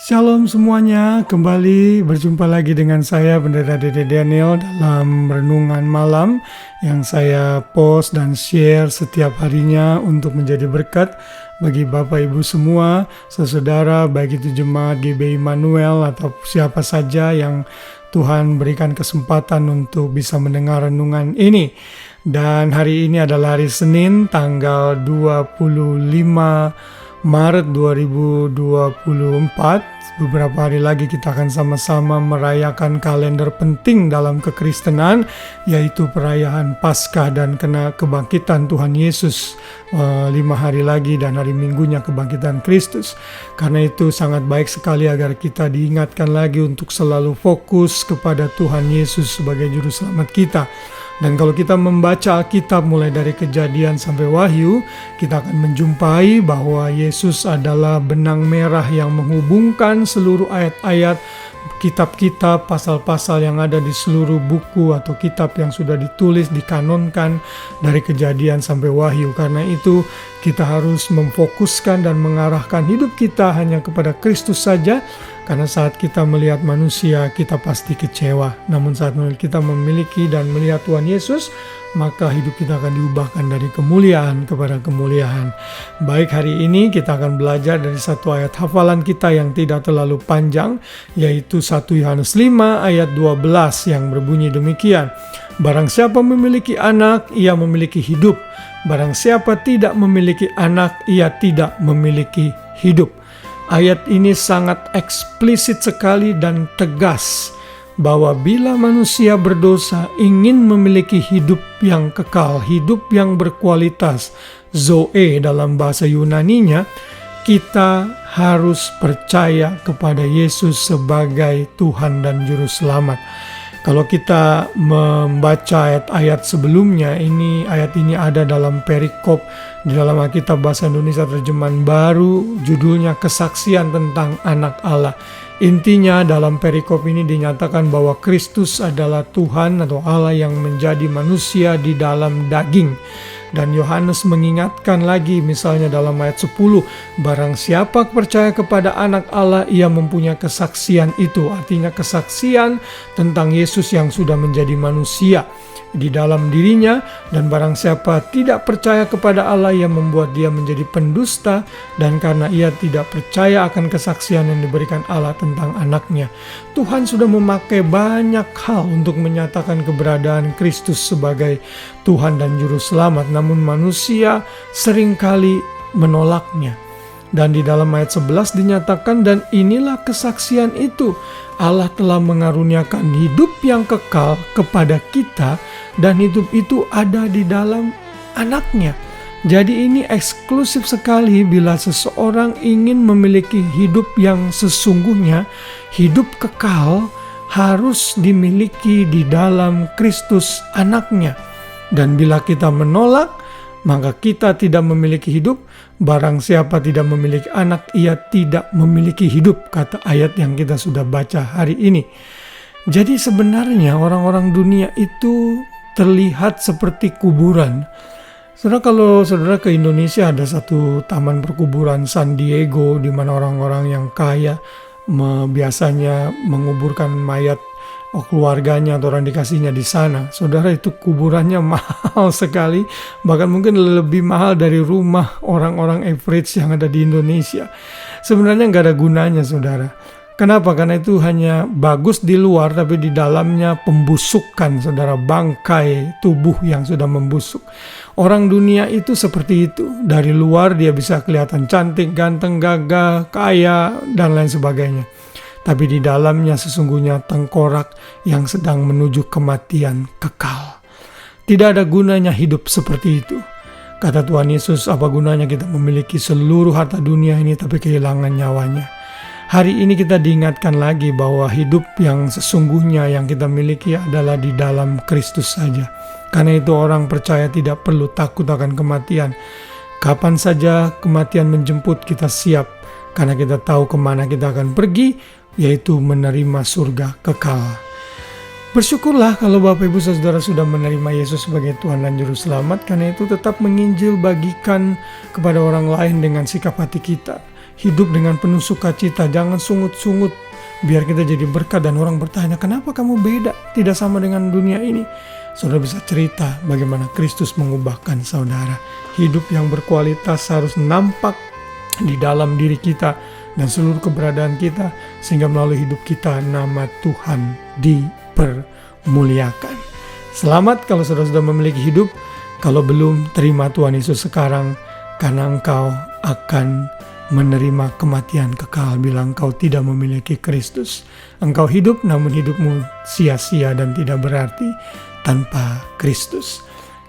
Shalom semuanya, kembali berjumpa lagi dengan saya Pendeta Dede Daniel dalam renungan malam yang saya post dan share setiap harinya untuk menjadi berkat bagi Bapak Ibu semua, saudara, baik itu jemaat GBI Immanuel atau siapa saja yang Tuhan berikan kesempatan untuk bisa mendengar renungan ini. Dan hari ini adalah hari Senin tanggal 25 Maret 2024. Beberapa hari lagi kita akan sama-sama merayakan kalender penting dalam kekristenan, yaitu perayaan Paskah dan kebangkitan Tuhan Yesus 5 hari lagi, dan hari Minggunya kebangkitan Kristus. Karena itu sangat baik sekali agar kita diingatkan lagi untuk selalu fokus kepada Tuhan Yesus sebagai juru selamat kita. Dan kalau kita membaca Alkitab mulai dari Kejadian sampai Wahyu, kita akan menjumpai bahwa Yesus adalah benang merah yang menghubungkan seluruh ayat-ayat, kitab-kitab, pasal-pasal yang ada di seluruh buku atau kitab yang sudah ditulis, dikanonkan dari Kejadian sampai Wahyu. Karena itu kita harus memfokuskan dan mengarahkan hidup kita hanya kepada Kristus saja. Karena saat kita melihat manusia, kita pasti kecewa. Namun saat kita memiliki dan melihat Tuhan Yesus, maka hidup kita akan diubahkan dari kemuliaan kepada kemuliaan. Baik, hari ini kita akan belajar dari satu ayat hafalan kita yang tidak terlalu panjang, yaitu 1 Yohanes 5 ayat 12 yang berbunyi demikian. Barang siapa memiliki anak, ia memiliki hidup. Barang siapa tidak memiliki anak, ia tidak memiliki hidup. Ayat ini sangat eksplisit sekali dan tegas bahwa bila manusia berdosa ingin memiliki hidup yang kekal, hidup yang berkualitas, zoe dalam bahasa Yunaninya, kita harus percaya kepada Yesus sebagai Tuhan dan Juru Selamat. Kalau kita membaca ayat-ayat sebelumnya, ayat ini ada dalam perikop di dalam Alkitab Bahasa Indonesia Terjemahan Baru, judulnya Kesaksian tentang Anak Allah. Intinya dalam perikop ini dinyatakan bahwa Kristus adalah Tuhan atau Allah yang menjadi manusia di dalam daging. Dan Yohanes mengingatkan lagi misalnya dalam ayat 10, barang siapa percaya kepada anak Allah, ia mempunyai kesaksian itu. Artinya kesaksian tentang Yesus yang sudah menjadi manusia di dalam dirinya. Dan barang siapa tidak percaya kepada Allah, ia membuat dia menjadi pendusta, dan karena ia tidak percaya akan kesaksian yang diberikan Allah tentang anaknya. Tuhan sudah memakai banyak hal untuk menyatakan keberadaan Kristus sebagai Tuhan dan Juru Selamat, namun manusia seringkali menolaknya. Dan di dalam ayat 11 dinyatakan, dan inilah kesaksian itu, Allah telah mengaruniakan hidup yang kekal kepada kita, dan hidup itu ada di dalam anaknya. Jadi ini eksklusif sekali bila seseorang ingin memiliki hidup yang sesungguhnya, hidup kekal harus dimiliki di dalam Kristus anaknya. Dan bila kita menolak, maka kita tidak memiliki hidup. Barang siapa tidak memiliki anak, ia tidak memiliki hidup, kata ayat yang kita sudah baca hari ini. Jadi sebenarnya orang-orang dunia itu terlihat seperti kuburan. Saudara, kalau saudara ke Indonesia, ada satu taman perkuburan San Diego di mana orang-orang yang kaya biasanya menguburkan mayat keluarganya atau orang dikasihnya di sana. Saudara, itu kuburannya mahal sekali, bahkan mungkin lebih mahal dari rumah orang-orang average yang ada di Indonesia. Sebenarnya nggak ada gunanya, saudara. Kenapa? Karena itu hanya bagus di luar, tapi di dalamnya pembusukan, saudara, bangkai tubuh yang sudah membusuk. Orang dunia itu seperti itu. Dari luar dia bisa kelihatan cantik, ganteng, gagah, kaya, dan lain sebagainya. Tapi di dalamnya sesungguhnya tengkorak yang sedang menuju kematian kekal. Tidak ada gunanya hidup seperti itu. Kata Tuhan Yesus, apa gunanya kita memiliki seluruh harta dunia ini tapi kehilangan nyawanya? Hari ini kita diingatkan lagi bahwa hidup yang sesungguhnya yang kita miliki adalah di dalam Kristus saja. Karena itu orang percaya tidak perlu takut akan kematian. Kapan saja kematian menjemput, kita siap. Karena kita tahu kemana kita akan pergi, yaitu menerima surga kekal. Bersyukurlah kalau Bapak Ibu Saudara sudah menerima Yesus sebagai Tuhan dan Juru Selamat. Karena itu tetap menginjil, bagikan kepada orang lain dengan sikap hati kita. hidup dengan penuh sukacita, jangan sungut-sungut. Biar kita jadi berkat dan orang bertanya, kenapa kamu beda, tidak sama dengan dunia ini? Saudara bisa cerita bagaimana Kristus mengubahkan saudara. Hidup yang berkualitas harus nampak di dalam diri kita dan seluruh keberadaan kita, sehingga melalui hidup kita nama Tuhan dipermuliakan. Selamat kalau saudara sudah memiliki hidup. Kalau belum, terima Tuhan Yesus sekarang, karena engkau akan menerima kematian kekal bila engkau tidak memiliki Kristus. Engkau hidup, namun hidupmu sia-sia dan tidak berarti tanpa Kristus.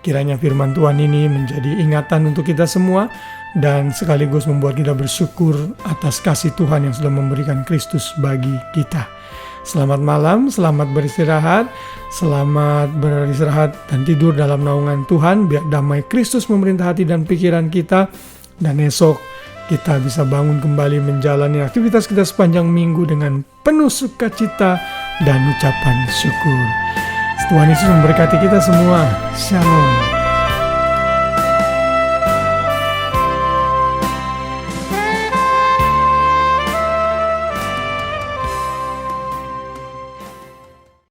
Kiranya firman Tuhan ini menjadi ingatan untuk kita semua dan sekaligus membuat kita bersyukur atas kasih Tuhan yang sudah memberikan Kristus bagi kita. Selamat malam, selamat beristirahat, dan tidur dalam naungan Tuhan. Biar damai Kristus memerintah hati dan pikiran kita, dan esok kita bisa bangun kembali menjalani aktivitas kita sepanjang minggu dengan penuh sukacita dan ucapan syukur. Tuhan Yesus memberkati kita semua. Shalom.